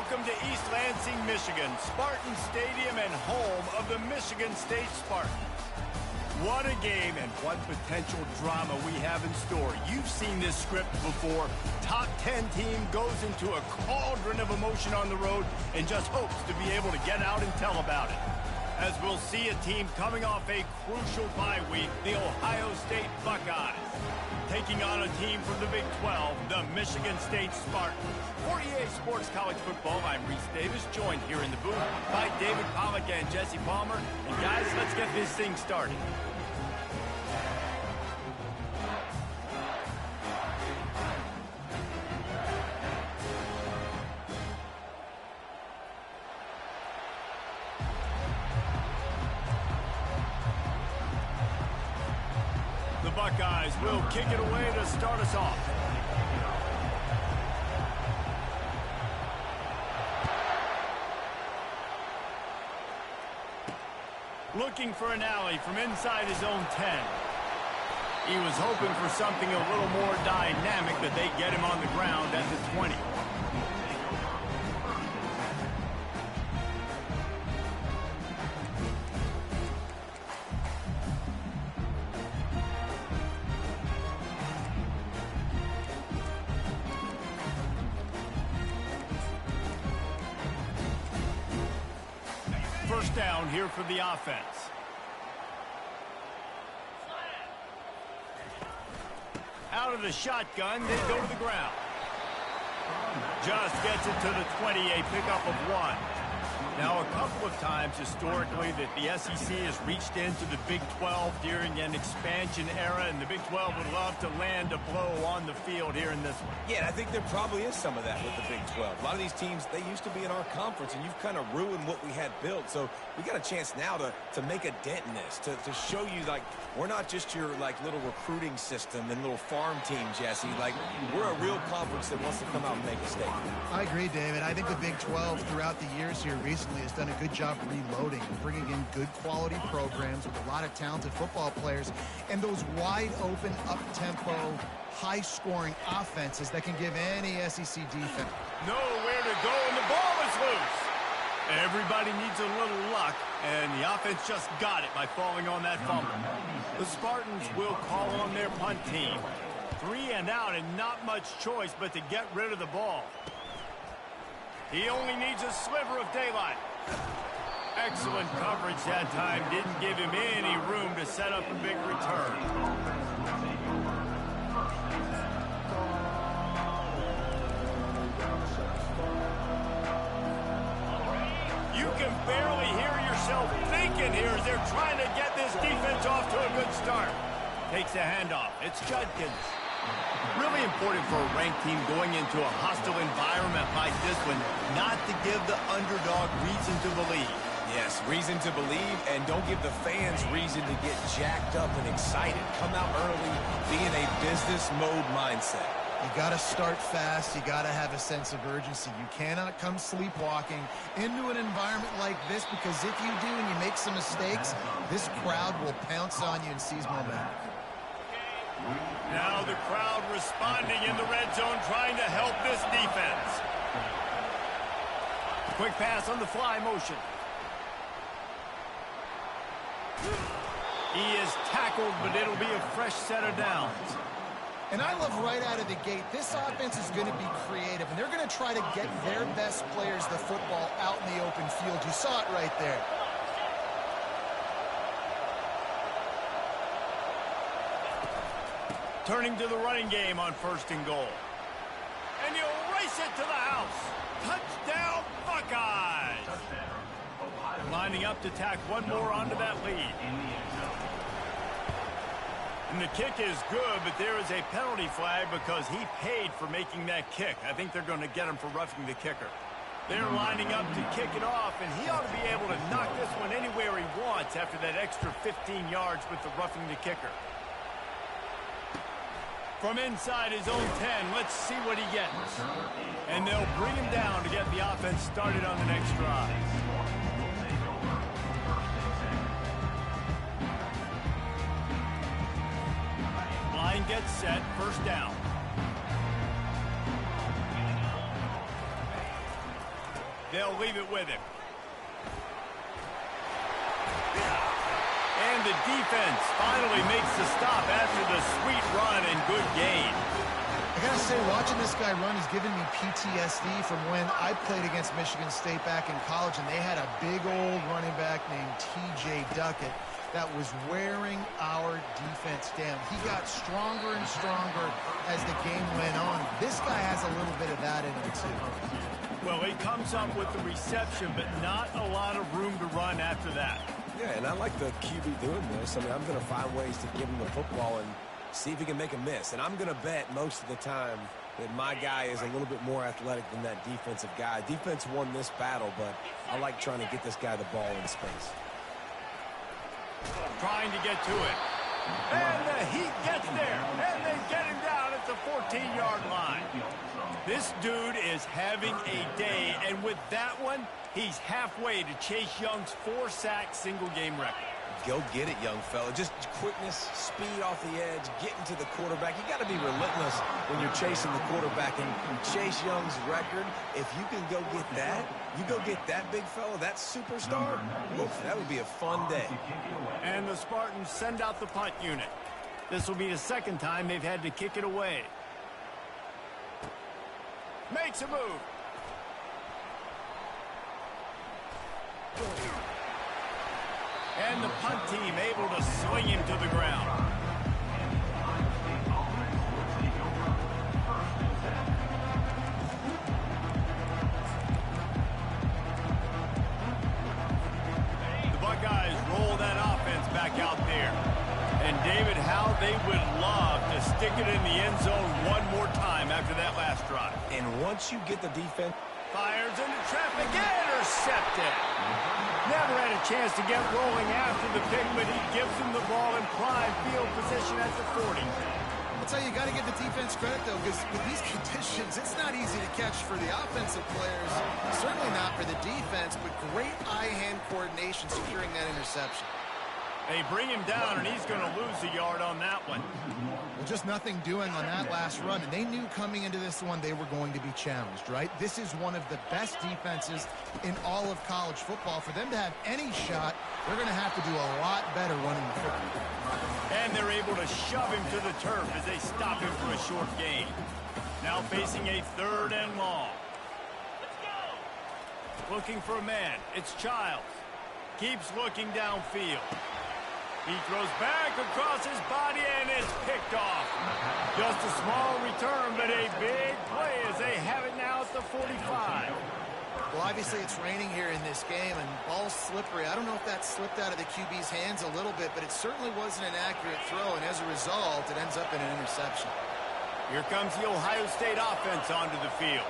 Welcome to East Lansing, Michigan, Spartan Stadium and home of the Michigan State Spartans. What a game and what potential drama we have in store. You've seen this script before. Top 10 team goes into a cauldron of emotion on the road and just hopes to be able to get out and tell about it. As we'll see a team coming off a crucial bye week, the Ohio State Buckeyes, taking on a team from the Big 12, the Michigan State Spartans. For EA Sports College Football, I'm Reese Davis, joined here in the booth by David Pollack and Jesse Palmer. And guys, let's get this thing started. The Buckeyes will kick it away to start us off. Looking for an alley from inside his own 10. He was hoping for something a little more dynamic, but they get him on the ground at the 20. First down here for the offense. Out of the shotgun, they go to the ground. Just gets it to the 20, a pickup of 1. Now, a couple of times historically that the SEC has reached into the Big 12 during an expansion era, and the Big 12 would love to land a blow on the field here in this one. Yeah, I think there probably is some of that with the Big 12. A lot of these teams, they used to be in our conference, and you've kind of ruined what we had built. So we got a chance now to make a dent in this, to show you, like, we're not just your, like, little recruiting system and little farm team, Jesse. Like, we're a real conference that wants to come out and make a statement. I agree, David. I think the Big 12 throughout the years here recently has done a good job reloading, bringing in good quality programs with a lot of talented football players and those wide open, up-tempo, high-scoring offenses that can give any SEC defense. Nowhere to go, and the ball is loose. Everybody needs a little luck, and the offense just got it by falling on that fumble. The Spartans will call on their punt team. 3 and out, and not much choice but to get rid of the ball. He only needs a sliver of daylight. Excellent coverage that time. Didn't give him any room to set up a big return. You can barely hear yourself thinking here as they're trying to get this defense off to a good start. Takes the handoff. It's Judkins. Really important for a ranked team going into a hostile environment like this one, not to give the underdog reason to believe. Yes, reason to believe, and don't give the fans reason to get jacked up and excited. Come out early, be in a business mode mindset. You got to start fast. You got to have a sense of urgency. You cannot come sleepwalking into an environment like this, because if you do and you make some mistakes, this crowd will pounce on you and seize momentum. Now the crowd responding in the red zone, trying to help this defense. Quick pass on the fly motion. He is tackled, but it'll be a fresh set of downs. And I love right out of the gate, this offense is going to be creative, and they're going to try to get their best players the football out in the open field. You saw it right there. Turning to the running game on 1st and goal. And you race it to the house. Touchdown, Buckeyes! Lining up to tack one more onto that lead. And the kick is good, but there is a penalty flag because he paid for making that kick. I think they're going to get him for roughing the kicker. They're lining up to kick it off, and he ought to be able to knock this one anywhere he wants after that extra 15 yards with the roughing the kicker. From inside his own 10, let's see what he gets. And they'll bring him down to get the offense started on the next drive. Line gets set, 1st down. They'll leave it with him. And the defense finally makes the stop after the sweet run and good gain. I gotta say, watching this guy run has given me PTSD from when I played against Michigan State back in college, and they had a big old running back named T.J. Duckett that was wearing our defense down. He got stronger and stronger as the game went on. This guy has a little bit of that in him, too. Well, he comes up with the reception, but not a lot of room to run after that. Yeah, and I like the QB doing this. I mean, I'm going to find ways to give him the football and see if he can make a miss. And I'm going to bet most of the time that my guy is a little bit more athletic than that defensive guy. Defense won this battle, but I like trying to get this guy the ball in space. Trying to get to it. And the Heat gets there. And they get him down at the 14-yard line. This dude is having a day. And with that one, he's halfway to Chase Young's 4-sack single-game record. Go get it, young fella. Just quickness, speed off the edge, getting to the quarterback. You got to be relentless when you're chasing the quarterback. And Chase Young's record, if you can go get that, you go get that big fella, that superstar, oof, that would be a fun day. And the Spartans send out the punt unit. This will be the second time they've had to kick it away. Makes a move. And the punt team able to swing him to the ground. The Buckeyes roll that offense back out there. And David, how they would love to stick it in the end zone one more time after that last drive. And once you get the defense... Fires into traffic, intercepted. Never had a chance to get rolling after the pick, but he gives him the ball in prime field position at the 40. I'll tell you, you got to give the defense credit, though, because with these conditions, it's not easy to catch for the offensive players. Certainly not for the defense, but great eye-hand coordination securing that interception. They bring him down, and he's going to lose a yard on that one. Well, just nothing doing on that last run, and they knew coming into this one they were going to be challenged, right? This is one of the best defenses in all of college football. For them to have any shot, they're going to have to do a lot better running the football. And they're able to shove him to the turf as they stop him for a short gain. Now facing a 3rd and long. Looking for a man. It's Childs. Keeps looking downfield. He throws back across his body, and it's picked off. Just a small return, but a big play as they have it now at the 45. Well, obviously it's raining here in this game, and ball's slippery. I don't know if that slipped out of the QB's hands a little bit, but it certainly wasn't an accurate throw, and as a result, it ends up in an interception. Here comes the Ohio State offense onto the field.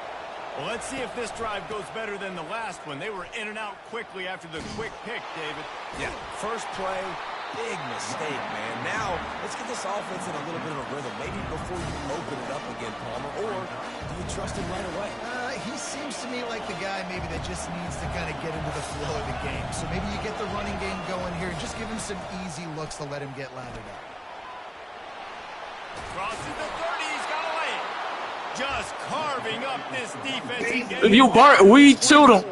Well, let's see if this drive goes better than the last one. They were in and out quickly after the quick pick, David. Yeah, first play, big mistake, man. Now, let's get this offense in a little bit of a rhythm. Maybe before you open it up again, Palmer, or do you trust him right away? He seems to me like the guy maybe that just needs to kind of get into the flow of the game. So maybe you get the running game going here and just give him some easy looks to let him get lathered up. Crosses the 30, he's got to lay it. Just carving up this defense. If you bark, we shoot them.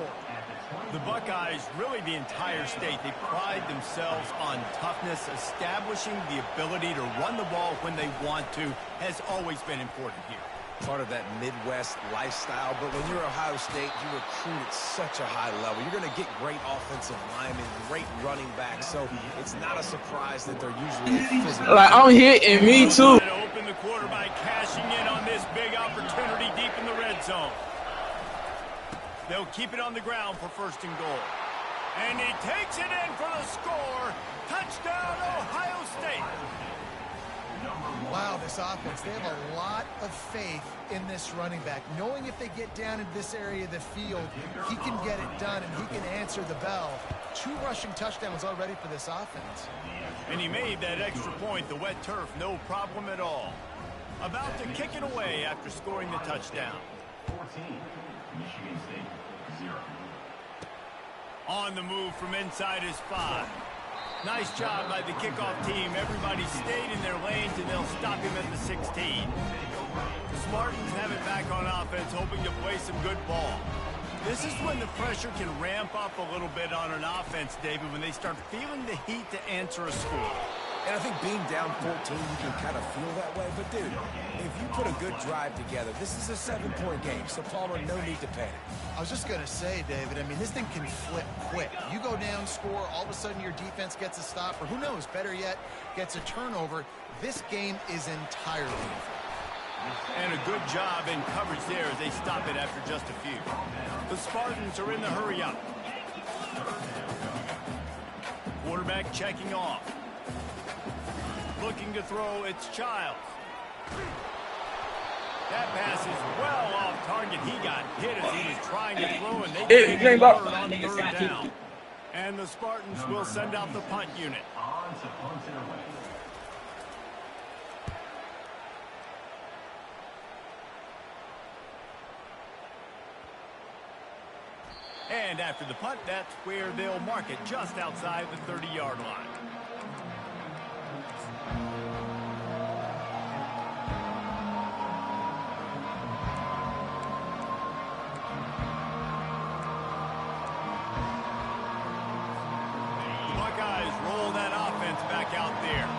The Buckeyes, really the entire state, they pride themselves on toughness. Establishing the ability to run the ball when they want to has always been important here. Part of that Midwest lifestyle, but when you're Ohio State, you recruit at such a high level. You're going to get great offensive linemen, great running backs, so it's not a surprise that they're usually physical. Like, I'm hitting me too. Open the quarter by cashing in on this big opportunity deep in the red zone. They'll keep it on the ground for 1st and goal. And he takes it in for the score. Touchdown, Ohio State. Wow, this offense, they have a lot of faith in this running back. Knowing if they get down into this area of the field, he can get it done and he can answer the bell. 2 rushing touchdowns already for this offense. And he made that extra point, the wet turf, no problem at all. About to kick it away after scoring the touchdown. 14, Michigan State, 0. On the move from inside his 5. Nice job by the kickoff team. Everybody stayed in their lanes, and they'll stop him at the 16. The Spartans have it back on offense, hoping to play some good ball. This is when the pressure can ramp up a little bit on an offense, David, when they start feeling the heat to answer a score. And I think being down 14, you can kind of feel that way. But, dude, if you put a good drive together, this is a 7-point game. So, Palmer, no need to panic. I was just going to say, David, I mean, this thing can flip quick. You go down, score, all of a sudden your defense gets a stop, or who knows, better yet, gets a turnover. This game is entirely different. And a good job in coverage there as they stop it after just a few. The Spartans are in the hurry up. Quarterback checking off. Looking to throw, it's Childs. That pass is well off target. He got hit as he was trying to throw, and they came on third down. And the Spartans will send out the punt unit. On to punt it away. And after the punt, that's where they'll mark it, just outside the 30-yard line. The Buckeyes roll that offense back out there.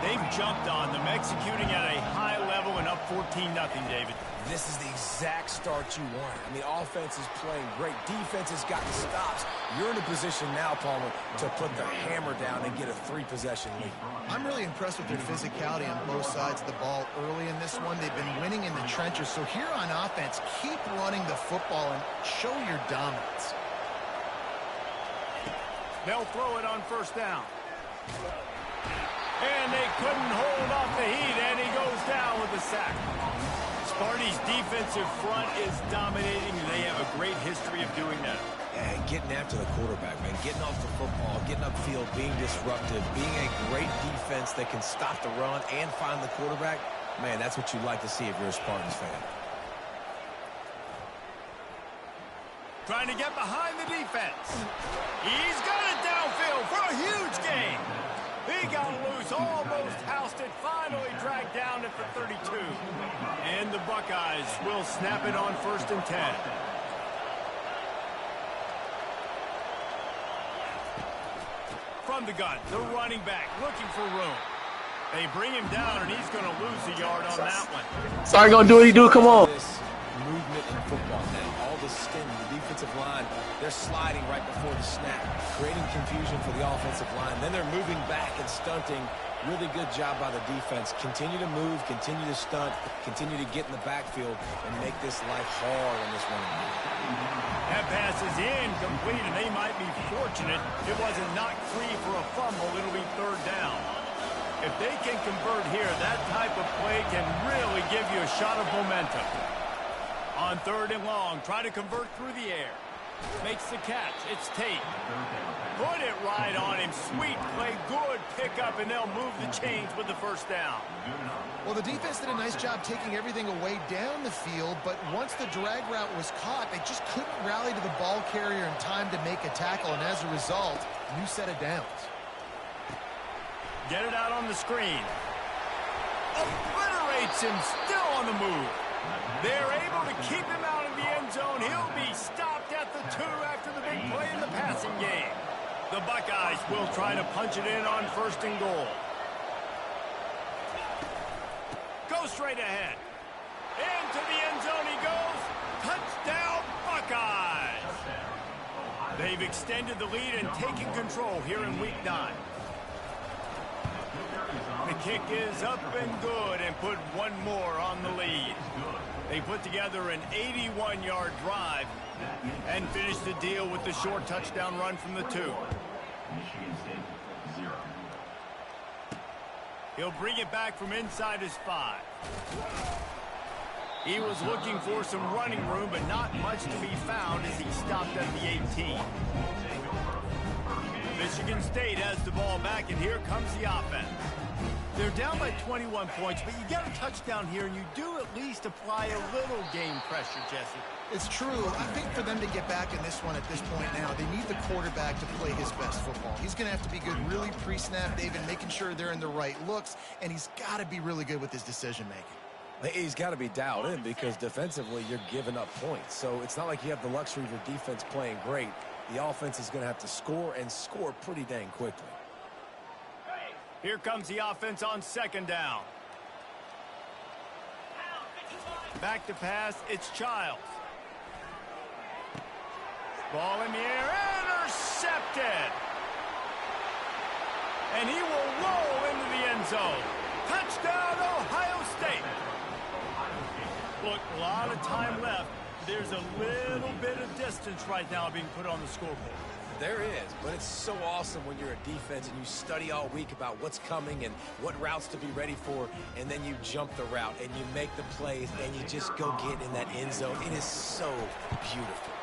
They've jumped on them, executing at a high level and up 14-0, David. This is the exact start you want. I mean, offense is playing great. Defense has gotten stops. You're in a position now, Palmer, to put the hammer down and get a 3-possession lead. I'm really impressed with their physicality on both sides of the ball early in this one. They've been winning in the trenches. So here on offense, keep running the football and show your dominance. They'll throw it on first down. And they couldn't hold off the heat, and he goes down with a sack. Sparty's defensive front is dominating, and they have a great history of doing that. And getting after the quarterback, man. Getting off the football, getting upfield, being disruptive, being a great defense that can stop the run and find the quarterback. Man, that's what you like to see if you're a Spartans fan. Trying to get behind the defense. He's got it downfield for a huge gain. He got loose, almost housed it, finally dragged down at the 32. And the Buckeyes will snap it on 1st and 10. From the gun, the running back looking for room. They bring him down, and he's going to lose a yard on that one. Sorry, gonna do what he do. Come on. This movement in football now, all the stem, the defensive line, they're sliding right before the snap, creating confusion for the offensive line. Then they're moving back and stunting. Really good job by the defense. Continue to move, continue to stunt, continue to get in the backfield, and make this life hard on this running back. That pass is incomplete, and they might be fortunate it wasn't knocked free for a fumble. It'll be 3rd down. If they can convert here, that type of play can really give you a shot of momentum. On 3rd and long, try to convert through the air. Makes the catch. It's Tate. Put it right on him. Sweet play. Good pickup, and they'll move the chains with the 1st down. Well, the defense did a nice job taking everything away down the field, but once the drag route was caught, they just couldn't rally to the ball carrier in time to make a tackle, and as a result, new set of downs. Get it out on the screen. Obliterates him, still on the move. They're able to keep him out of the end zone. He'll be stopped at the 2 after the big play in the passing game. The Buckeyes will try to punch it in on 1st and goal. Go straight ahead. Into the end zone he goes. Touchdown, Buckeyes. They've extended the lead and taken control here in Week 9. The kick is up and good and put one more on the lead. They put together an 81-yard drive and finish the deal with the short touchdown run from the 2. Michigan State, 0. He'll bring it back from inside his 5. He was looking for some running room, but not much to be found as he stopped at the 18. Michigan State has the ball back, and here comes the offense. They're down by 21 points, but you get a touchdown here, and you do at least apply a little game pressure, Jesse. It's true. I think for them to get back in this one at this point now, they need the quarterback to play his best football. He's going to have to be good really pre-snap, David, making sure they're in the right looks, and he's got to be really good with his decision-making. He's got to be dialed in because defensively you're giving up points. So it's not like you have the luxury of your defense playing great. The offense is going to have to score and score pretty dang quickly. Here comes the offense on second down. Back to pass, it's Childs. Ball in the air, intercepted. And he will roll into the end zone. Touchdown, Ohio State. Look, a lot of time left. There's a little bit of distance right now being put on the scoreboard. There is, but it's so awesome when you're a defense and you study all week about what's coming and what routes to be ready for, and then you jump the route and you make the plays and you just go get in that end zone. It is so beautiful.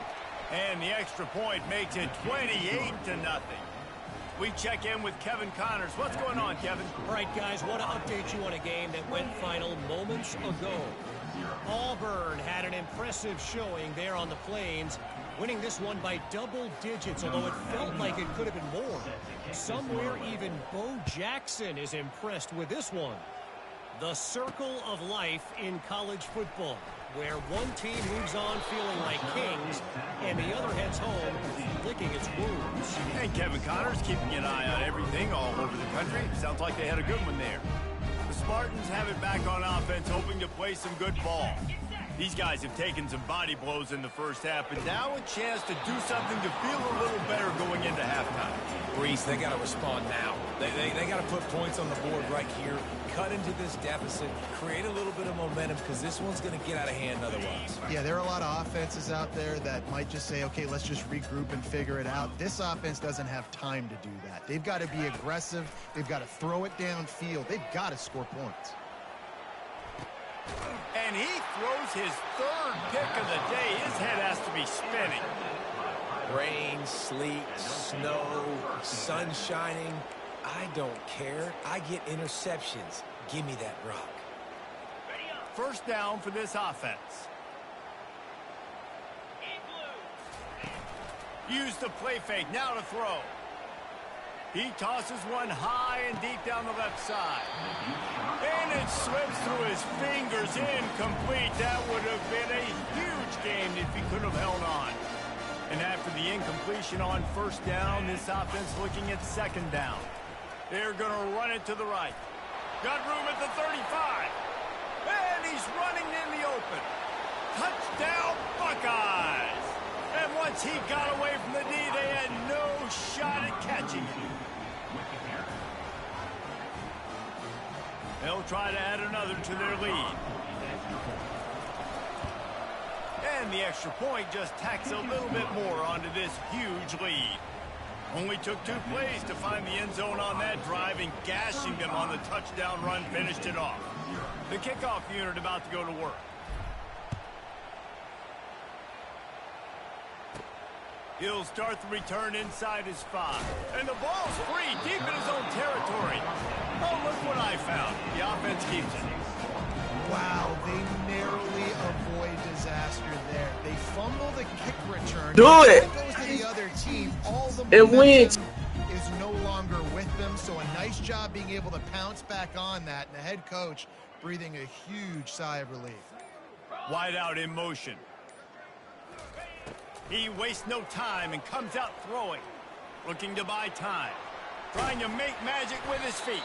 And the extra point makes it 28-0. We check in with Kevin Connors. What's going on, Kevin? All right, guys, want to update you on a game that went final moments ago. Auburn had an impressive showing there on the Plains, winning this one by double digits, although it felt like it could have been more. Somewhere even Bo Jackson is impressed with this one. The circle of life in college football, where one team moves on feeling like kings and the other heads home licking its wounds. And Kevin Connors keeping an eye on everything all over the country. Sounds like they had a good one there. The Spartans have it back on offense, hoping to play some good ball. These guys have taken some body blows in the first half, but now a chance to do something to feel a little better going into halftime. Breeze, they got to respond now. They got to put points on the board right here, cut into this deficit, create a little bit of momentum, because this one's going to get out of hand otherwise. Yeah, there are a lot of offenses out there that might just say, okay, let's just regroup and figure it out. This offense doesn't have time to do that. They've got to be aggressive. They've got to throw it downfield. They've got to score points. And he throws his third pick of the day. His head has to be spinning. Rain, sleet, snow, sun shining. I don't care. I get interceptions. Give me that rock. First down for this offense. Use the play fake. Now to throw. He tosses one high and deep down the left side. And it slips through his fingers, incomplete. That would have been a huge game if he could have held on. And after the incompletion on first down, this offense looking at second down. They're going to run it to the right. Got room at the 35. And he's running in the open. Touchdown, Buckeyes. And once he got away from the D, they had no shot at catching him. They'll try to add another to their lead. And the extra point just tacks a little bit more onto this huge lead. Only took 2 plays to find the end zone on that drive, and gashing them on the touchdown run finished it off. The kickoff unit about to go to work. He'll start the return inside his 5. And the ball's free, deep in his own territory. Oh, look what I found. The offense keeps it. Wow, they narrowly avoid disaster there. They fumble the kick return. Do it. It goes to the other team. All the It wins. momentum is no longer with them, so a nice job being able to pounce back on that, and the head coach breathing a huge sigh of relief. Wide out in motion. He wastes no time and comes out throwing. Looking to buy time. Trying to make magic with his feet.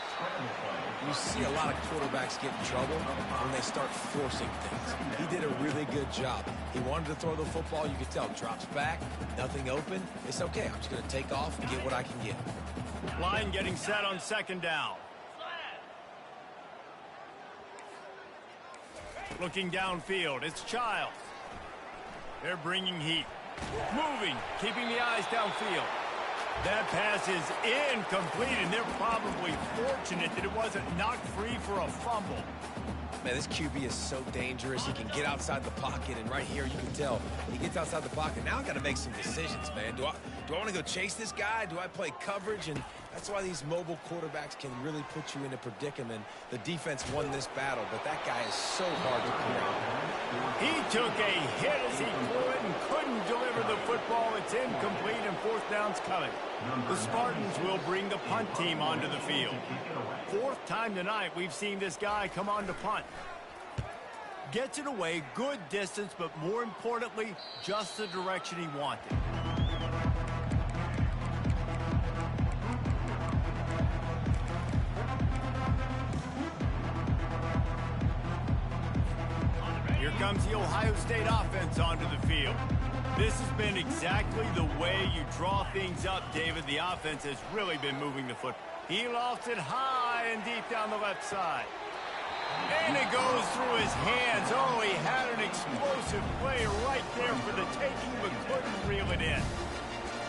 You see a lot of quarterbacks get in trouble when they start forcing things. He did a really good job. He wanted to throw the football. You could tell. Drops back. Nothing open. It's okay. I'm just going to take off and get what I can get. Line getting set on second down. Looking downfield. It's Childs. They're bringing heat. Moving. Keeping the eyes downfield. That pass is incomplete, and they're probably fortunate that it wasn't knocked free for a fumble. Man, this QB is so dangerous. He can get outside the pocket, and right here you can tell he gets outside the pocket. Now I got to make some decisions, man. Do I want to go chase this guy? Do I play coverage? And that's why these mobile quarterbacks can really put you in a predicament. The defense won this battle, but that guy is so hard to corral. He took a hit as he threw it and couldn't deliver the football. It's incomplete, and fourth down's coming. The Spartans will bring the punt team onto the field. Fourth time tonight we've seen this guy come on to punt. Gets it away, good distance, but more importantly, just the direction he wanted. Here comes the Ohio State offense onto the field. This has been exactly the way you draw things up, David. The offense has really been moving the football. He lofts it high and deep down the left side. And it goes through his hands. Oh, he had an explosive play right there for the taking, but couldn't reel it in.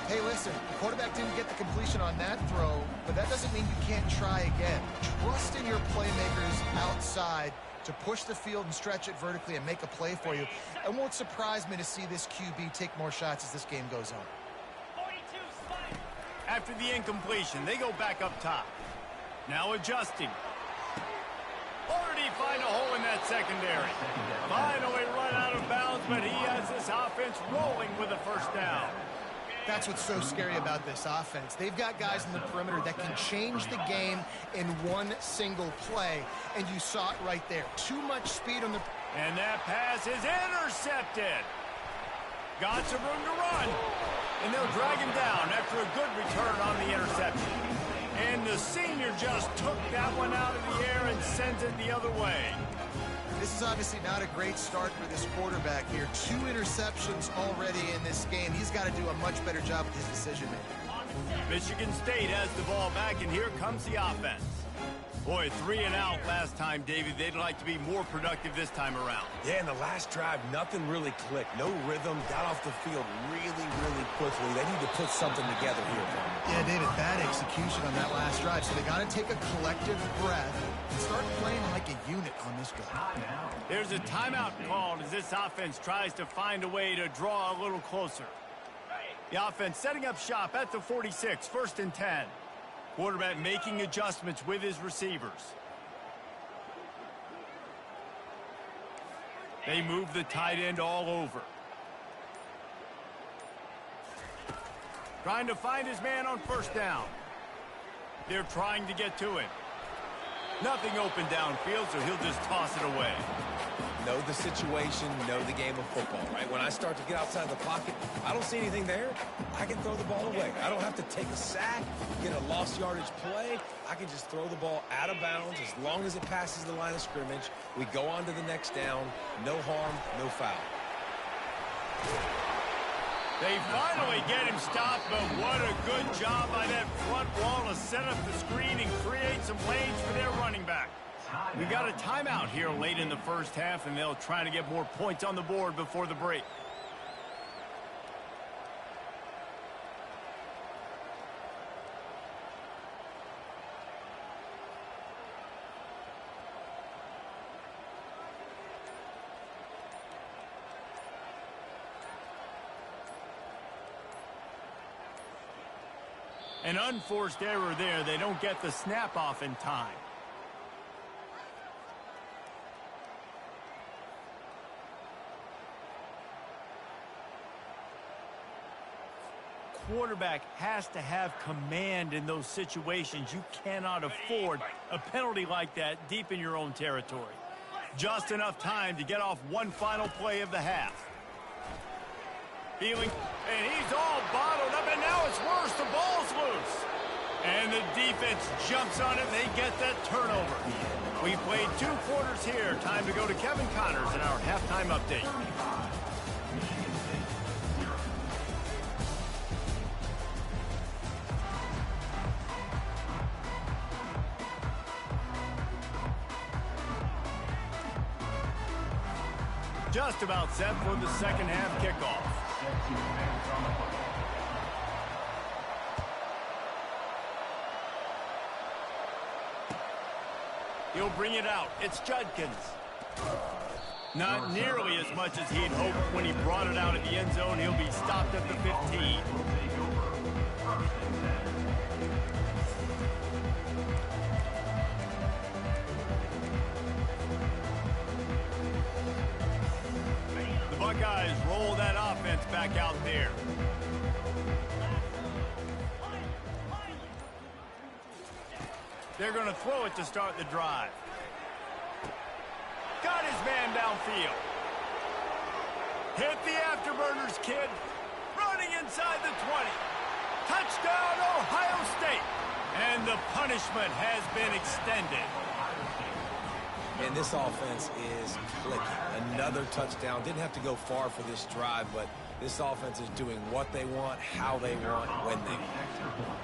Hey, listen, the quarterback didn't get the completion on that throw, but that doesn't mean you can't try again. Trust in your playmakers outside to push the field and stretch it vertically and make a play for you. It won't surprise me to see this QB take more shots as this game goes on. After the incompletion, they go back up top. Now adjusting. Or did he find a hole in that secondary? Finally run out of bounds, but he has this offense rolling with a first down. That's what's so scary about this offense. They've got guys in the perimeter that can change the game in one single play, and you saw it right there. Too much speed on the... And that pass is intercepted. Got some room to run. And they'll drag him down after a good return on the interception. And the senior just took that one out of the air and sends it the other way. This is obviously not a great start for this quarterback here. 2 interceptions already in this game. He's got to do a much better job with his decision-making. Michigan State has the ball back, and here comes the offense. Boy, 3 and out last time, David. They'd like to be more productive this time around. Yeah, in the last drive, nothing really clicked. No rhythm, got off the field really, really quickly. They need to put something together here. Yeah, David, bad execution on that last drive. So they got to take a collective breath and start playing like a unit on this guy. There's a timeout called as this offense tries to find a way to draw a little closer. The offense setting up shop at the 46, 1st and 10. Quarterback making adjustments with his receivers. They move the tight end all over. Trying to find his man on first down. They're trying to get to him. Nothing open downfield, so he'll just toss it away. Know the situation, know the game of football, right? When I start to get outside the pocket, I don't see anything there, I can throw the ball away. I don't have to take a sack, get a lost yardage play. I can just throw the ball out of bounds as long as it passes the line of scrimmage. We go on to the next down. No harm, no foul. They finally get him stopped, but what a good job by that front wall to set up the screen and create some lanes for their running back. We got a timeout here late in the first half, and they'll try to get more points on the board before the break. An unforced error there. They don't get the snap off in time. Quarterback has to have command in those situations. You cannot afford a penalty like that deep in your own territory. Just enough time to get off one final play of the half. Feeling, and he's all bottled up, and now it's worse. The ball's loose. And the defense jumps on it. They get that turnover. We played 2 quarters here. Time to go to Kevin Connors in our halftime update. Just about set for the second half kickoff. He'll bring it out. It's Judkins. Not nearly as much as he'd hoped when he brought it out at the end zone. He'll be stopped at the 15. The Buckeyes roll that offense back out there. They're going to throw it to start the drive. got his man downfield. Hit the afterburners, kid. Running inside the 20. Touchdown, Ohio State. And the punishment has been extended. And this offense is clicking. Another touchdown. Didn't have to go far for this drive, but this offense is doing what they want, how they want, when they want.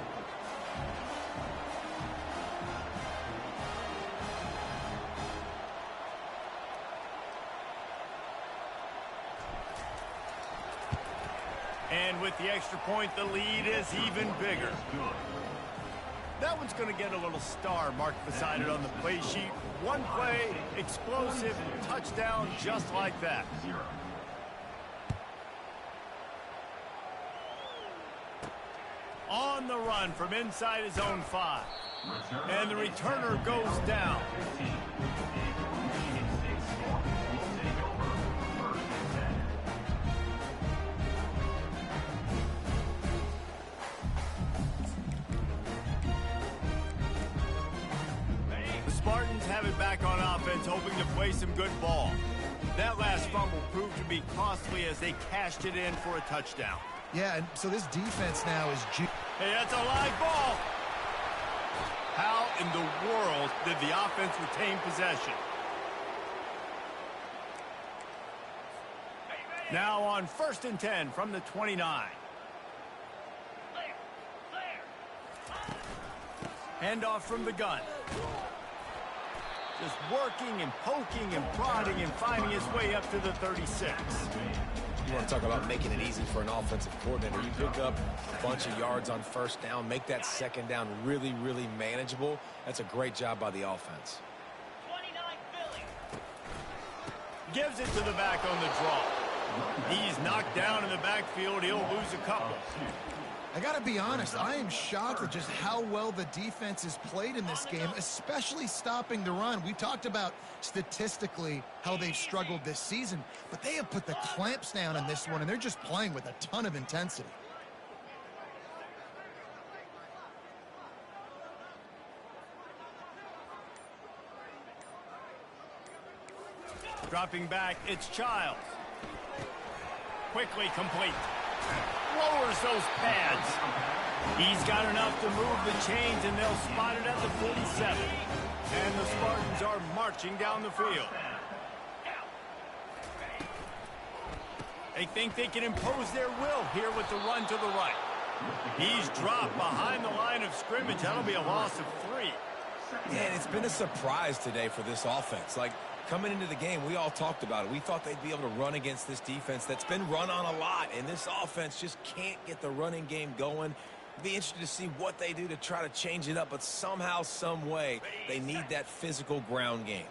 And with the extra point, the lead is even bigger. That one's going to get a little star marked beside it on the play sheet. One play, explosive, touchdown, just like that. On the run from inside his own 5. And the returner goes down. Spartans have it back on offense, hoping to play some good ball. That last fumble proved to be costly as they cashed it in for a touchdown. Yeah, and so this defense now is... Hey, that's a live ball. How in the world did the offense retain possession? Now on 1st and 10 from the 29. Handoff from the gun. Just working and poking and prodding and finding his way up to the 36. You want to talk about making it easy for an offensive coordinator. You pick up a bunch of yards on 1st down, make that 2nd down really, really manageable. That's a great job by the offense. 29 Philly. Gives it to the back on the draw. He's knocked down in the backfield. He'll lose a couple. I got to be honest, I am shocked at just how well the defense has played in this game, especially stopping the run. We talked about statistically how they've struggled this season, but they have put the clamps down in this one, and they're just playing with a ton of intensity. Dropping back, it's Childs. Quickly complete. Lowers those pads. He's got enough to move the chains, and they'll spot it at the 47. And the Spartans are marching down the field. They think they can impose their will here with the run to the right. He's dropped behind the line of scrimmage. That'll be a loss of 3. Yeah, and it's been a surprise today for this offense. Like, coming into the game, we all talked about it. We thought they'd be able to run against this defense that's been run on a lot, and this offense just can't get the running game going. It'll be interesting to see what they do to try to change it up, but somehow, some way, they need that physical ground game.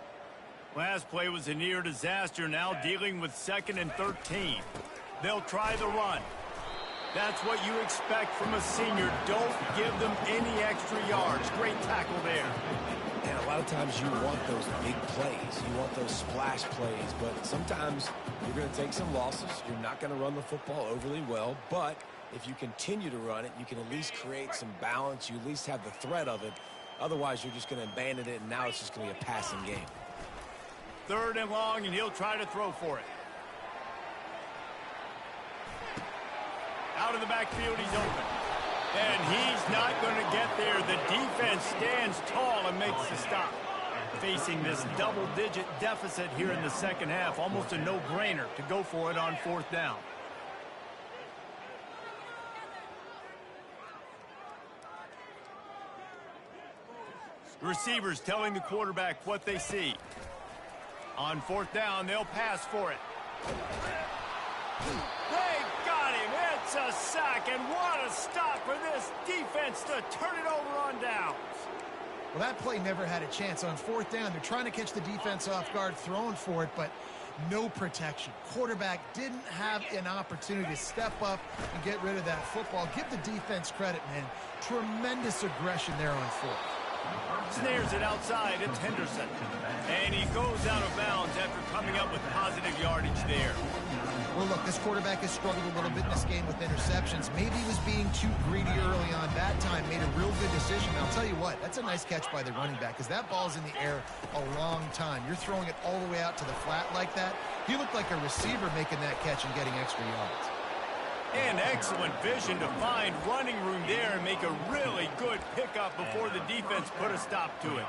Last play was a near disaster, now dealing with 2nd and 13. They'll try the run. That's what you expect from a senior. Don't give them any extra yards. Great tackle there. And a lot of times you want those big plays. You want those splash plays. But sometimes you're going to take some losses. You're not going to run the football overly well. But if you continue to run it, you can at least create some balance. You at least have the threat of it. Otherwise, you're just going to abandon it, and now it's just going to be a passing game. 3rd and long, and he'll try to throw for it. Out of the backfield, he's open. And he's not going to get there. The defense stands tall and makes the stop. Facing this double-digit deficit here in the 2nd half, almost a no-brainer to go for it on 4th down. Receivers telling the quarterback what they see. On 4th down, they'll pass for it. They got him. It's a sack, and what a stop for this defense to turn it over on downs. Well, that play never had a chance. On 4th down, they're trying to catch the defense off guard, throwing for it, but no protection. Quarterback didn't have an opportunity to step up and get rid of that football. Give the defense credit, man. Tremendous aggression there on 4th. Snares it outside. It's Henderson. And he goes out of bounds after coming up with positive yardage there. Well, look, this quarterback has struggled a little bit in this game with interceptions. Maybe he was being too greedy early on. That that time made a real good decision. And I'll tell you what, that's a nice catch by the running back because that ball's in the air a long time. You're throwing it all the way out to the flat like that. He looked like a receiver making that catch and getting extra yards. And excellent vision to find running room there and make a really good pickup before the defense put a stop to it.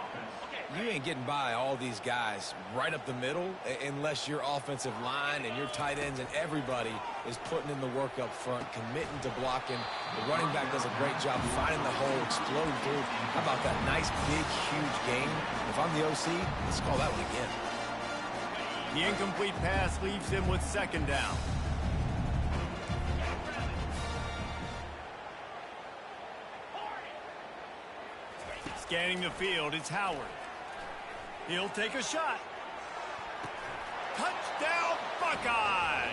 You ain't getting by all these guys right up the middle unless your offensive line and your tight ends and everybody is putting in the work up front, committing to blocking. The running back does a great job finding the hole, exploding through. How about that nice, big, huge gain? If I'm the OC, let's call that one again. The incomplete pass leaves him with second down. Scanning the field, it's Howard. He'll take a shot. Touchdown, Buckeyes!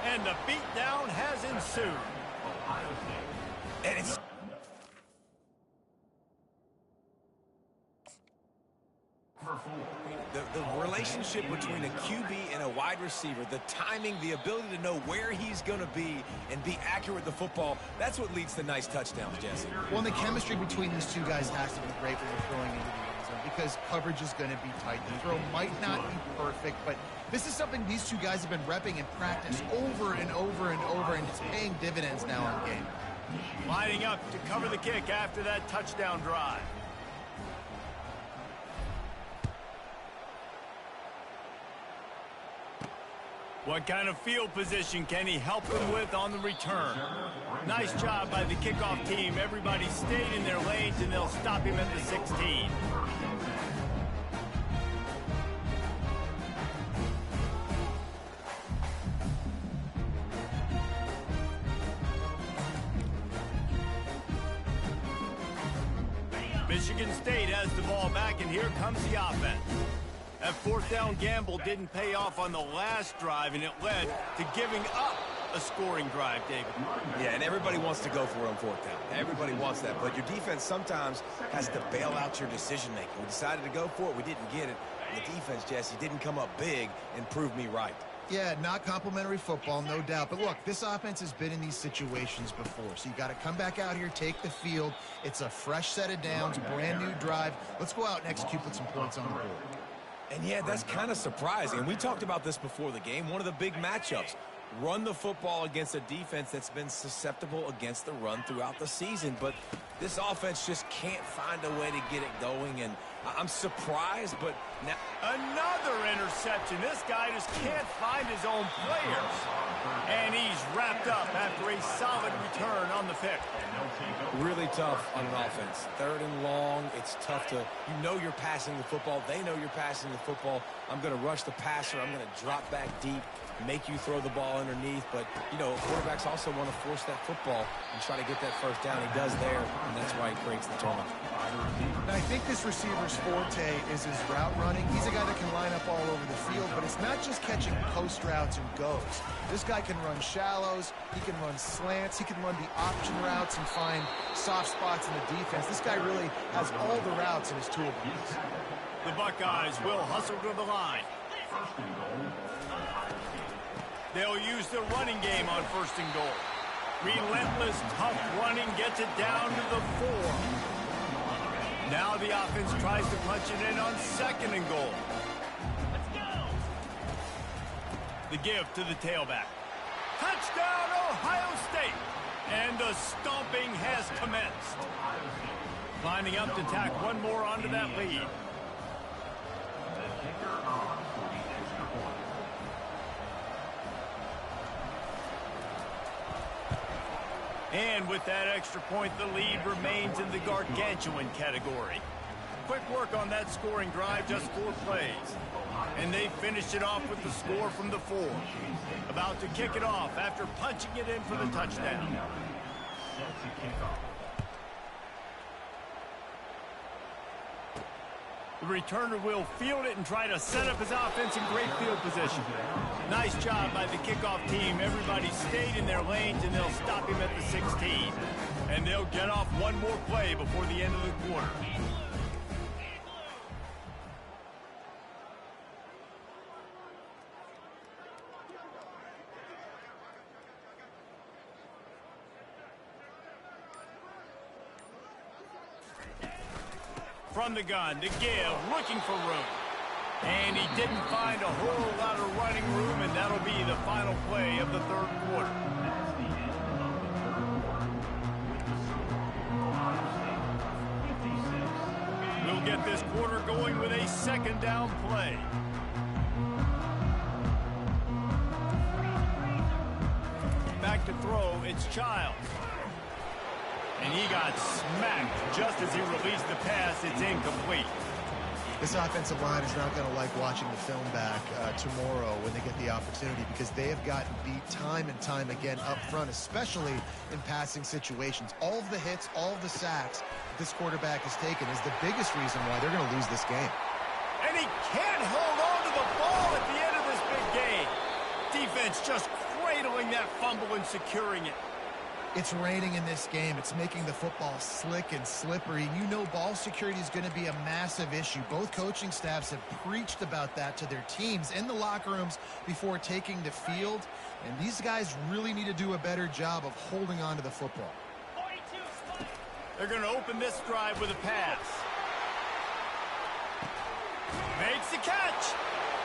And the beatdown has ensued. And it's... The relationship between a QB and a wide receiver, the timing, the ability to know where he's going to be and be accurate with the football, that's what leads to nice touchdowns, Jesse. Well, and the chemistry between these two guys has to be great when they're throwing into the end zone because coverage is going to be tight. The throw might not be perfect, but this is something these two guys have been repping in practice over and over and over, and it's paying dividends now on game. Lining up to cover the kick after that touchdown drive. What kind of field position can he help them with on the return? Nice job by the kickoff team. Everybody stayed in their lanes, and they'll stop him at the 16. Michigan State has the ball back, and here comes the offense. That fourth down gamble didn't pay off on the last drive, and it led to giving up a scoring drive, David. Yeah, and everybody wants to go for it on fourth down. Everybody wants that, but your defense sometimes has to bail out your decision-making. We decided to go for it. We didn't get it. The defense, Jesse, didn't come up big and prove me right. Yeah, not complimentary football, no doubt. But look, this offense has been in these situations before. So you got to come back out here, take the field. It's a fresh set of downs, brand new drive. Let's go out and execute, put some points on the board. And yeah, that's kind of surprising. And we talked about this before the game. One of the big matchups. Run the football against a defense that's been susceptible against the run throughout the season. But this offense just can't find a way to get it going. And I'm surprised, but now... Another interception. This guy just can't find his own players. And he's wrapped up after a solid return on the pick. Really tough on an offense. Third and long, it's tough to... You know you're passing the football. They know you're passing the football. I'm going to rush the passer. I'm going to drop back deep, make you throw the ball underneath. But, you know, quarterbacks also want to force that football and try to get that first down. He does there, and that's why he creates the turnover. And I think this receiver's forte is his route running. He's a guy that can line up all over the field, but it's not just catching post routes and goes. This guy can run shallows, he can run slants, he can run the option routes and find soft spots in the defense. This guy really has all the routes in his toolbox. The Buckeyes will hustle to the line. They'll use the running game on first and goal. Relentless, tough running gets it down to the 4. Now the offense tries to punch it in on second and goal. Let's go. The give to the tailback. Touchdown, Ohio State! And the stomping has commenced. Lining up to tack one more onto that lead. And with that extra point, the lead remains in the gargantuan category. Quick work on that scoring drive, just 4 plays. And they finished it off with the score from the 4. About to kick it off after punching it in for the touchdown. The returner will field it and try to set up his offense in great field position. Nice job by the kickoff team. Everybody stayed in their lanes, and they'll stop him at the 16. And they'll get off one more play before the end of the quarter. from the gun to give, looking for room. And he didn't find a whole lot of running room, and that'll be the final play of the third quarter. That's the end of the third quarter. With the score, Ohio State 56. We'll get this quarter going with a second down play. Back to throw, it's Childs. And he got smacked just as he released the pass. It's incomplete. This offensive line is not going to like watching the film back tomorrow when they get the opportunity, because they have gotten beat time and time again up front, especially in passing situations. All of the hits, all of the sacks this quarterback has taken is the biggest reason why they're going to lose this game. And he can't hold on to the ball at the end of this big game. Defense just cradling that fumble and securing it. It's raining in this game. It's making the football slick and slippery. You know ball security is going to be a massive issue. Both coaching staffs have preached about that to their teams in the locker rooms before taking the field. And these guys really need to do a better job of holding on to the football. They're going to open this drive with a pass. Makes the catch.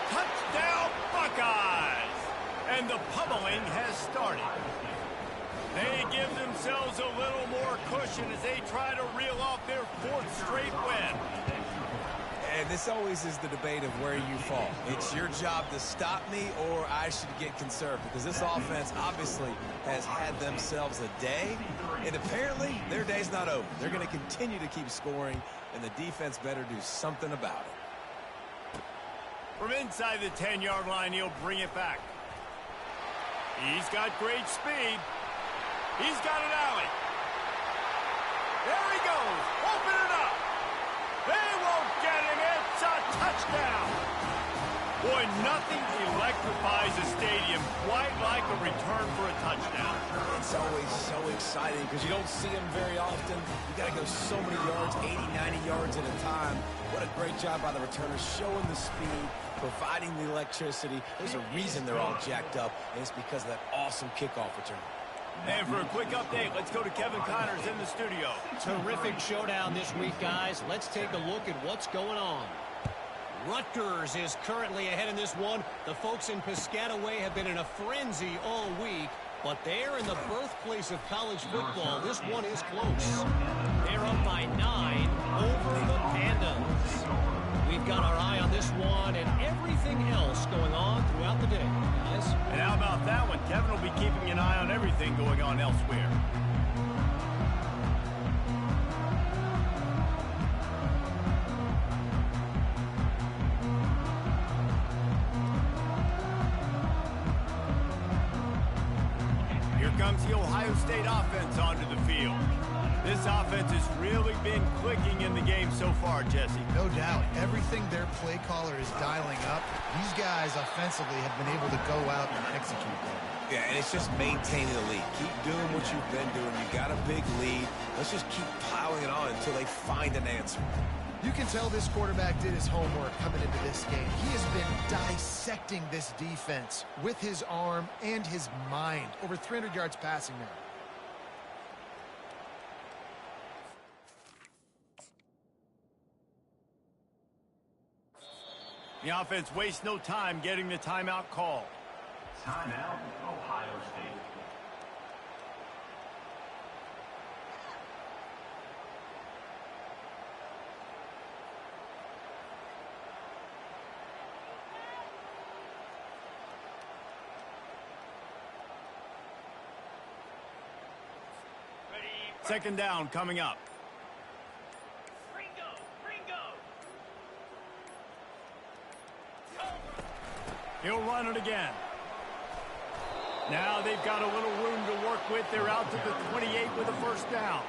Touchdown, Buckeyes. And the pummeling has started. They give themselves a little more cushion as they try to reel off their fourth straight win. And this always is the debate of where you fall. It's your job to stop me, or I should get conservative, because this offense obviously has had themselves a day, and apparently their day's not over. They're going to continue to keep scoring, and the defense better do something about it. From inside the 10-yard line, he'll bring it back. He's got great speed. He's got an alley. There he goes. Open it up. They won't get him. It's a touchdown. Boy, nothing electrifies a stadium quite like a return for a touchdown. It's always so exciting because you don't see them very often. You got to go so many yards, 80, 90 yards at a time. What a great job by the returners, showing the speed, providing the electricity. There's a reason they're all jacked up, and it's because of that awesome kickoff return. And for a quick update, let's go to Kevin Connors in the studio. Terrific showdown this week, guys. Let's take a look at what's going on. Rutgers is currently ahead in this one. The folks in Piscataway have been in a frenzy all week, but they're in the birthplace of college football. This one is close. They're up by 9 over the Pandas. We've got our eye on this one and everything else going on throughout the day, guys. And how about that one? Kevin will be keeping an eye on everything going on elsewhere. Here comes the Ohio State offense onto the field. This offense has really been clicking in the game so far, Jesse. No doubt. Everything their play caller is dialing up, these guys offensively have been able to go out and execute them. Yeah, and it's just maintaining the lead. Keep doing what you've been doing. You got a big lead. Let's just keep piling it on until they find an answer. You can tell this quarterback did his homework coming into this game. He has been dissecting this defense with his arm and his mind. Over 300 yards passing now. The offense wastes no time getting the timeout call. Timeout, Ohio State. Second down coming up. He'll run it again. Now they've got a little room to work with. They're out to the 28 with a first down.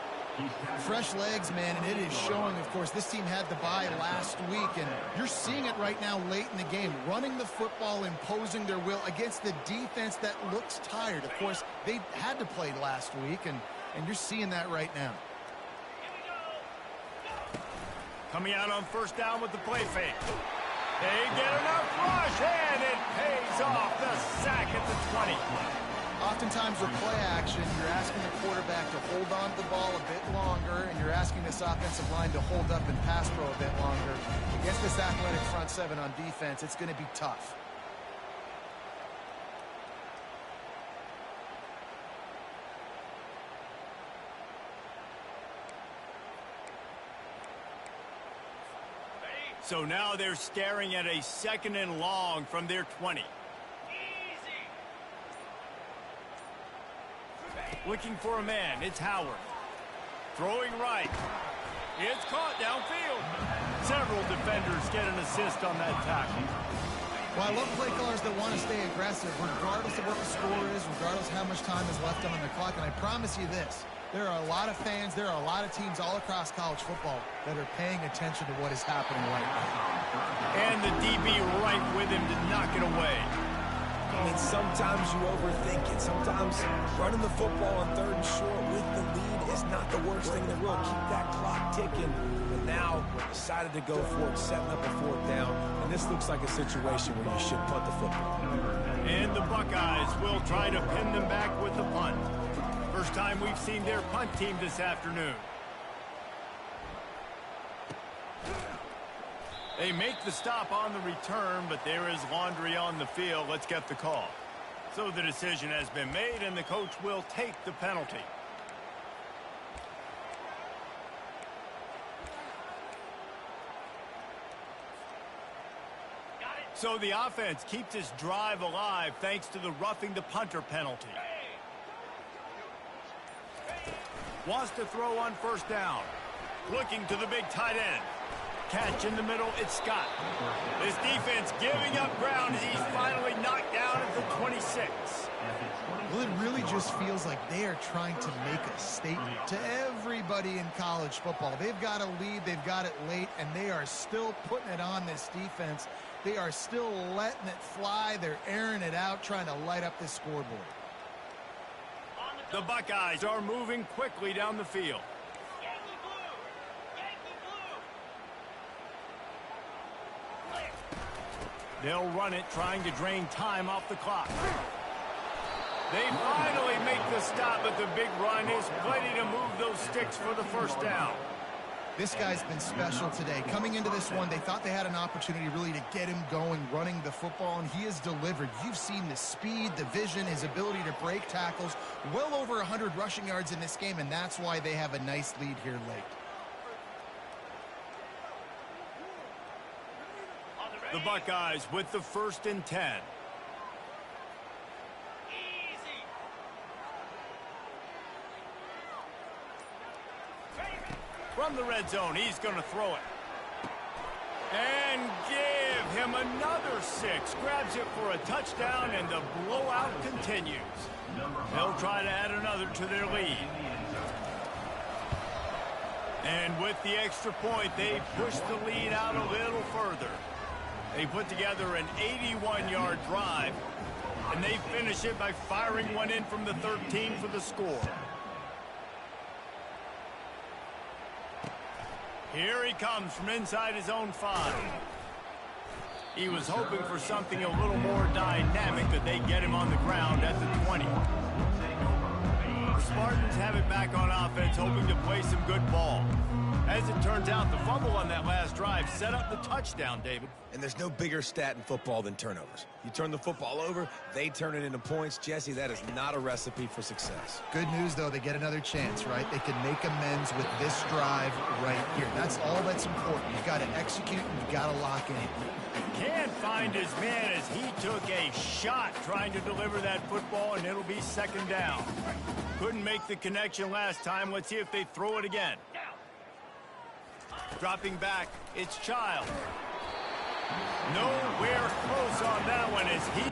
Fresh legs, man, and it is showing, of course. This team had the bye last week, and you're seeing it right now late in the game. Running the football, imposing their will against the defense that looks tired. Of course, they had to play last week, and you're seeing that right now. Coming out on first down with the play fake. They get enough rush, and it pays off. The sack at the 20. Oftentimes with play action, you're asking the quarterback to hold on to the ball a bit longer, and you're asking the this offensive line to hold up and pass pro a bit longer. Against this athletic front seven on defense, it's going to be tough. So now they're staring at a 2nd and long from their 20. Looking for a man, it's Howard. Throwing right. It's caught downfield. Several defenders get an assist on that tackle. Well, I love play callers that want to stay aggressive, regardless of what the score is, regardless of how much time is left on the clock. And I promise you this, there are a lot of fans, there are a lot of teams all across college football that are paying attention to what is happening right now. And the DB right with him to knock it away. I mean, sometimes you overthink it. Sometimes running the football on 3rd and short with the lead is not the worst thing in the world. Keep that clock ticking. But now decided to go for it, setting up a 4th down. And this looks like a situation where you should punt the football. And the Buckeyes will try to pin them back with the punt. First time we've seen their punt team this afternoon. They make the stop on the return, but there is laundry on the field. Let's get the call. So the decision has been made, and the coach will take the penalty. So the offense keeps its drive alive thanks to the roughing the punter penalty. Wants to throw on 1st down. Looking to the big tight end. Catch in the middle, it's Scott. This defense giving up ground as he's finally knocked down at the 26. Well, it really just feels like they are trying to make a statement to everybody in college football. They've got a lead, they've got it late, and they are still putting it on this defense. They are still letting it fly. They're airing it out, trying to light up this scoreboard. The Buckeyes are moving quickly down the field. They'll run it, trying to drain time off the clock. They finally make the stop, but the big run is plenty to move those sticks for the 1st down. This guy's been special today. Coming into this one, they thought they had an opportunity really to get him going, running the football, and he has delivered. You've seen the speed, the vision, his ability to break tackles. Well over 100 rushing yards in this game, and that's why they have a nice lead here late. The Buckeyes with the 1st and 10. From the red zone, he's going to throw it. And give him another 6. Grabs it for a touchdown, and the blowout continues. They'll try to add another to their lead. And with the extra point, they push the lead out a little further. They put together an 81-yard drive, and they finish it by firing one in from the 13 for the score. Here he comes from inside his own 5. He was hoping for something a little more dynamic, that they get him on the ground at the 20. The Spartans have it back on offense, hoping to play some good ball. As it turns out, the fumble on that last drive set up the touchdown, David. And there's no bigger stat in football than turnovers. You turn the football over, they turn it into points. Jesse, that is not a recipe for success. Good news, though, they get another chance, right? They can make amends with this drive right here. That's all that's important. You've got to execute and you've got to lock in. Can't find his man as he took a shot trying to deliver that football, and it'll be 2nd down. Couldn't make the connection last time. Let's see if they throw it again. Dropping back, it's Child. Nowhere close on that one as he...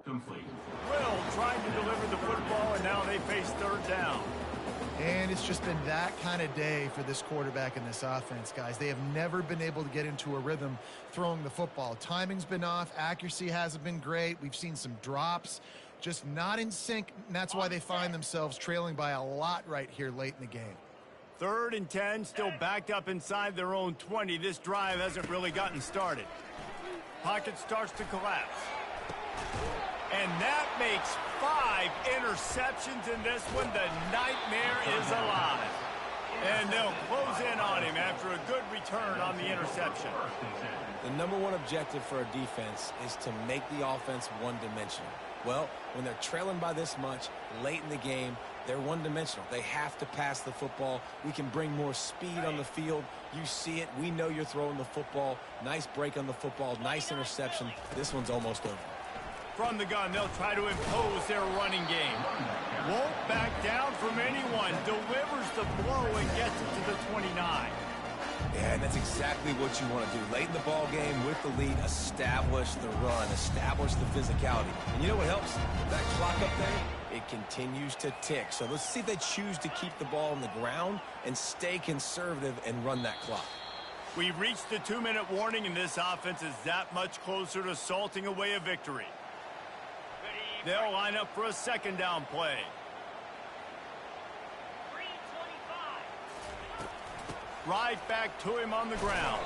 Complete. Will trying to deliver the football, and now they face 3rd down. And it's just been that kind of day for this quarterback and this offense, guys. They have never been able to get into a rhythm throwing the football. Timing's been off. Accuracy hasn't been great. We've seen some drops, just not in sync, and that's why they find themselves trailing by a lot right here late in the game. 3rd and 10, still backed up inside their own 20. This drive hasn't really gotten started. Pocket starts to collapse. And that makes 5 interceptions in this one. The nightmare is alive. And they'll close in on him after a good return on the interception. The number one objective for a defense is to make the offense one-dimensional. Well, when they're trailing by this much late in the game, they're one-dimensional. They have to pass the football. We can bring more speed on the field. You see it. We know you're throwing the football. Nice break on the football. Nice interception. This one's almost over. From the gun, they'll try to impose their running game. Won't back down from anyone. Delivers the blow and gets it to the 29. Yeah, and that's exactly what you want to do. Late in the ball game with the lead, establish the run, establish the physicality. And you know what helps? That clock up there, it continues to tick. So let's see if they choose to keep the ball on the ground and stay conservative and run that clock. We've reached the 2-minute warning, and this offense is that much closer to salting away a victory. They'll line up for a 2nd down play. Right back to him on the ground.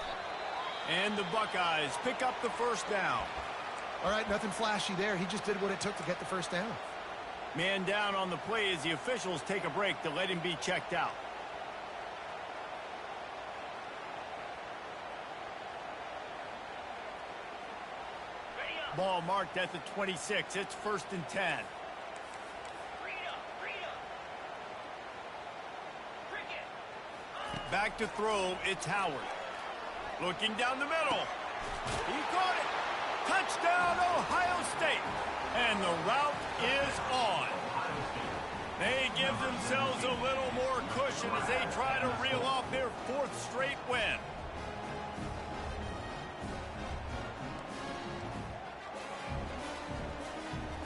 And the Buckeyes pick up the 1st down. All right, nothing flashy there. He just did what it took to get the 1st down. Man down on the play as the officials take a break to let him be checked out. Ball marked at the 26. It's 1st and 10. Back to throw. It's Howard. Looking down the middle. He caught it. Touchdown, Ohio State. And the route is on. They give themselves a little more cushion as they try to reel off their 4th straight win.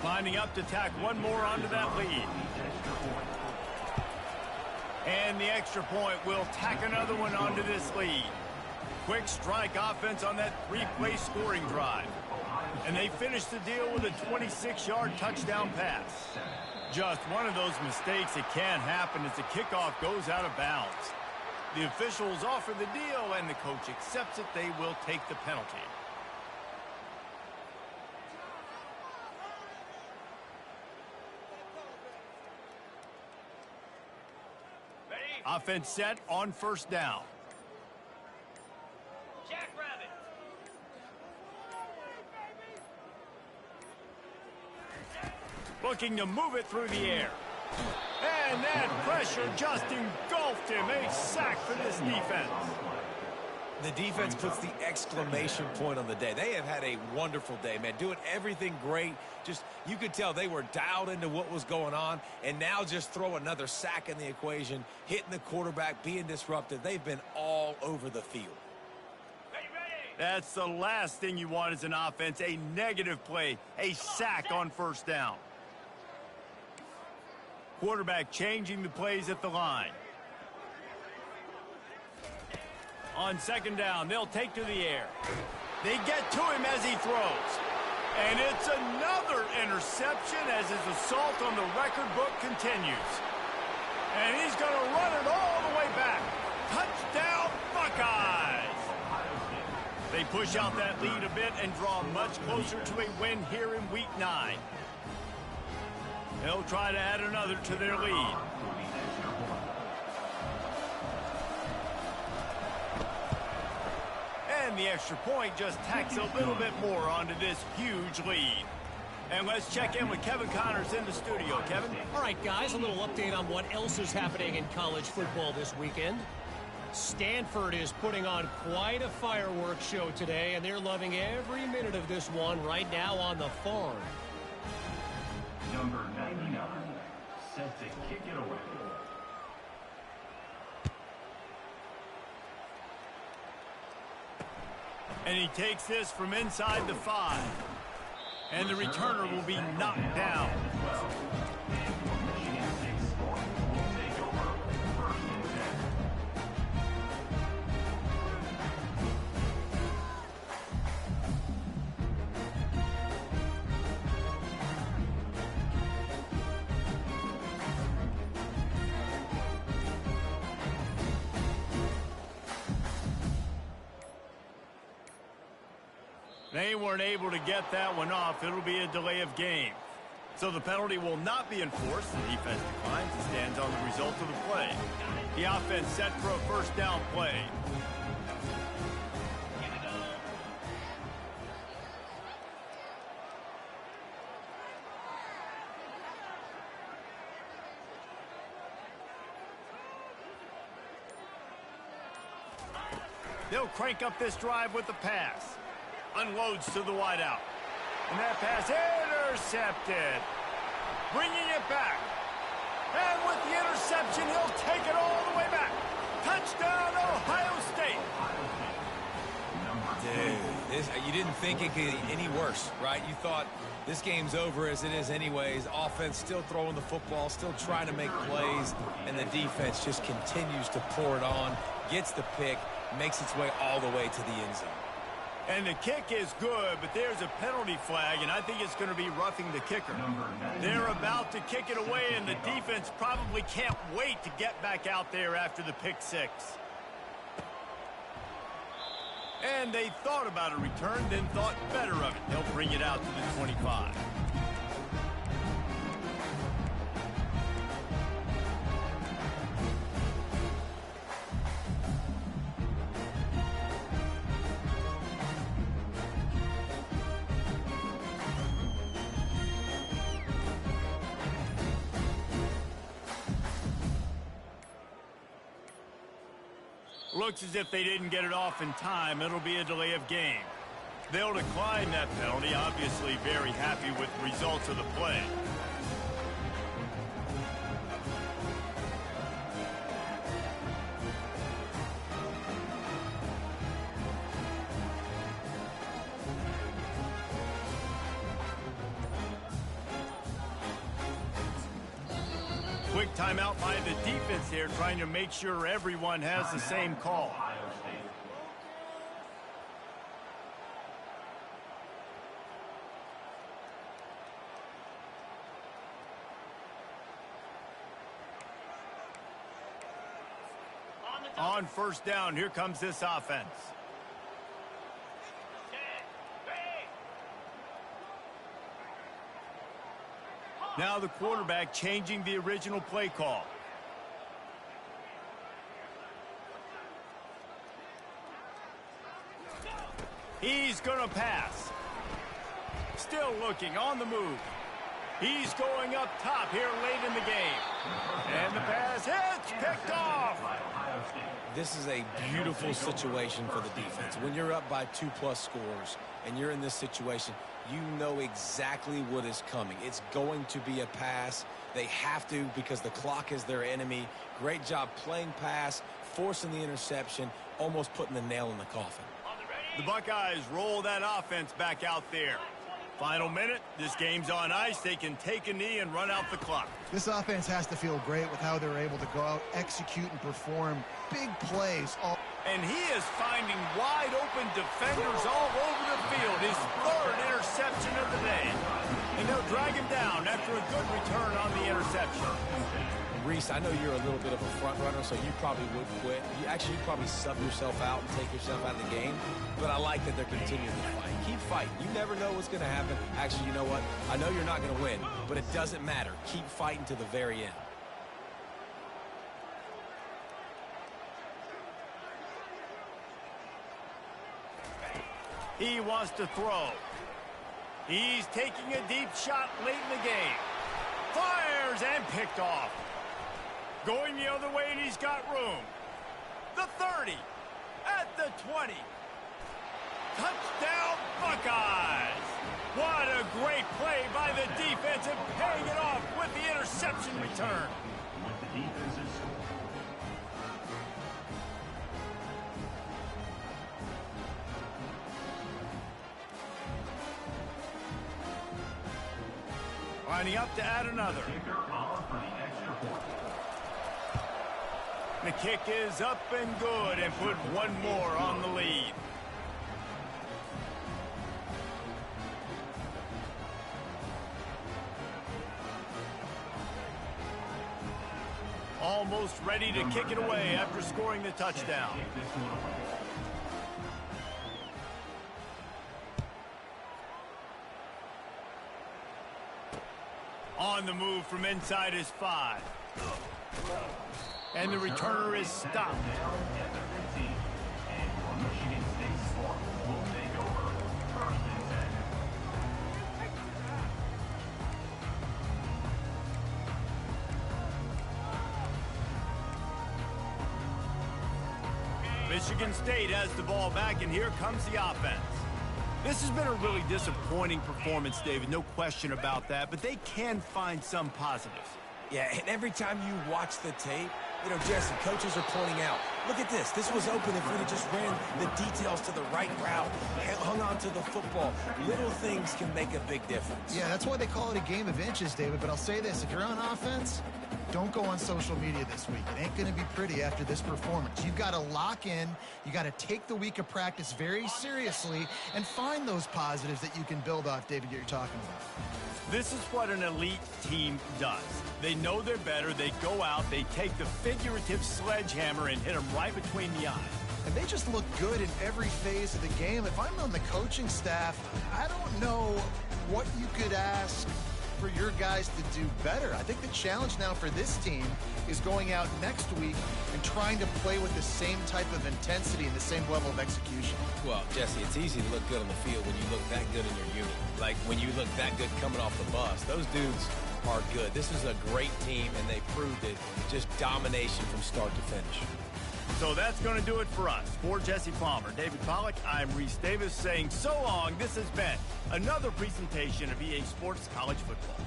Lining up to tack one more onto that lead. And the extra point will tack another one onto this lead. Quick strike offense on that 3-play scoring drive. And they finish the deal with a 26-yard touchdown pass. Just one of those mistakes that can happen as the kickoff goes out of bounds. The officials offer the deal, and the coach accepts it. They will take the penalty. Offense set on 1st down. Jackrabbit. Looking to move it through the air. And that pressure just engulfed him. A sack for this defense. The defense puts the exclamation point on the day. They have had a wonderful day, man. Doing everything great. Just, you could tell they were dialed into what was going on. And now just throw another sack in the equation. Hitting the quarterback, being disruptive. They've been all over the field. That's the last thing you want as an offense. A negative play. A sack on 1st down. Quarterback changing the plays at the line. On 2nd down, they'll take to the air. They get to him as he throws. And it's another interception as his assault on the record book continues. And he's going to run it all the way back. Touchdown, Buckeyes! They push out that lead a bit and draw much closer to a win here in Week 9. They'll try to add another to their lead. And the extra point just tacks a little bit more onto this huge lead. And let's check in with Kevin Connors in the studio. Kevin? All right, guys, a little update on what else is happening in college football this weekend. Stanford is putting on quite a fireworks show today, and they're loving every minute of this one right now on the farm. Number 99, set to kick it away. And he takes this from inside the 5. And the returner will be knocked down. Michigan State Spartans will take over They weren't able to get that one off. It'll be a delay of game. So the penalty will not be enforced. The defense declines and stands on the result of the play. The offense set for a first down play. They'll crank up this drive with the pass. Unloads to the wideout. And that pass intercepted. Bringing it back. And with the interception, he'll take it all the way back. Touchdown, Ohio State. Dude, you didn't think it could get any worse, right? You thought this game's over as it is anyways. Offense still throwing the football, still trying to make plays, and the defense just continues to pour it on, gets the pick, makes its way all the way to the end zone. And the kick is good, but there's a penalty flag, and I think it's going to be roughing the kicker. They're about to kick it away, and the defense probably can't wait to get back out there after the pick six. And they thought about a return, then thought better of it. They'll bring it out to the 25. Looks as if they didn't get it off in time. It'll be a delay of game. They'll decline that penalty, obviously very happy with the results of the play. Quick timeout by the defense here, trying to make sure everyone has the same call. On first down, here comes this offense. Now the quarterback changing the original play call. He's going to pass. Still looking on the move. He's going up top here late in the game. And the pass hits, picked off. This is a beautiful situation for the defense. When you're up by 2+ scores and you're in this situation, you know exactly what is coming. It's going to be a pass. They have to because the clock is their enemy. Great job playing pass, forcing the interception, almost putting the nail in the coffin. The Buckeyes roll that offense back out there. Final minute, this game's on ice. They can take a knee and run out the clock. This offense has to feel great with how they're able to go out, execute, and perform big plays. And he is finding wide open defenders all over the field. His third interception of the day. And they'll drag him down after a good return on the interception. Reese, I know you're a little bit of a front runner, so you probably would quit. You'd probably sub yourself out and take yourself out of the game. But I like that they're continuing to fight. Keep fighting. You never know what's going to happen. Actually, you know what? I know you're not going to win, but it doesn't matter. Keep fighting to the very end. He wants to throw. He's taking a deep shot late in the game. Fires and picked off. Going the other way, and he's got room. The 30. At the 20. Touchdown, Buckeyes. What a great play by the defense and paying it off with the interception return. With the defensive score. Lining up to add another. The kick is up and good and put one more on the lead. Almost ready to kick it away after scoring the touchdown. On the move from inside his 5. And the returner is stopped. Michigan State has the ball back, and here comes the offense. This has been a really disappointing performance, David, no question about that, but they can find some positives. Yeah, and every time you watch the tape, you know, Jesse, coaches are pointing out, look at this. This was open if we'd have just ran the details to the right route, hung on to the football. Little things can make a big difference. Yeah, that's why they call it a game of inches, David. But I'll say this, if you're on offense, don't go on social media this week. It ain't going to be pretty after this performance. You've got to lock in. You got to take the week of practice very seriously and find those positives that you can build off, David, that you're talking about. This is what an elite team does. They know they're better. They go out. They take the figurative sledgehammer and hit them right between the eyes. And they just look good in every phase of the game. If I'm on the coaching staff, I don't know what you could ask for your guys to do better. I think the challenge now for this team is going out next week and trying to play with the same type of intensity and the same level of execution. Well, Jesse, it's easy to look good on the field when you look that good in your unit. Like when you look that good coming off the bus. Those dudes are good. This is a great team, and they proved it. Just domination from start to finish. So that's going to do it for us. For Jesse Palmer, David Pollack, I'm Reese Davis saying so long. This has been another presentation of EA Sports College Football.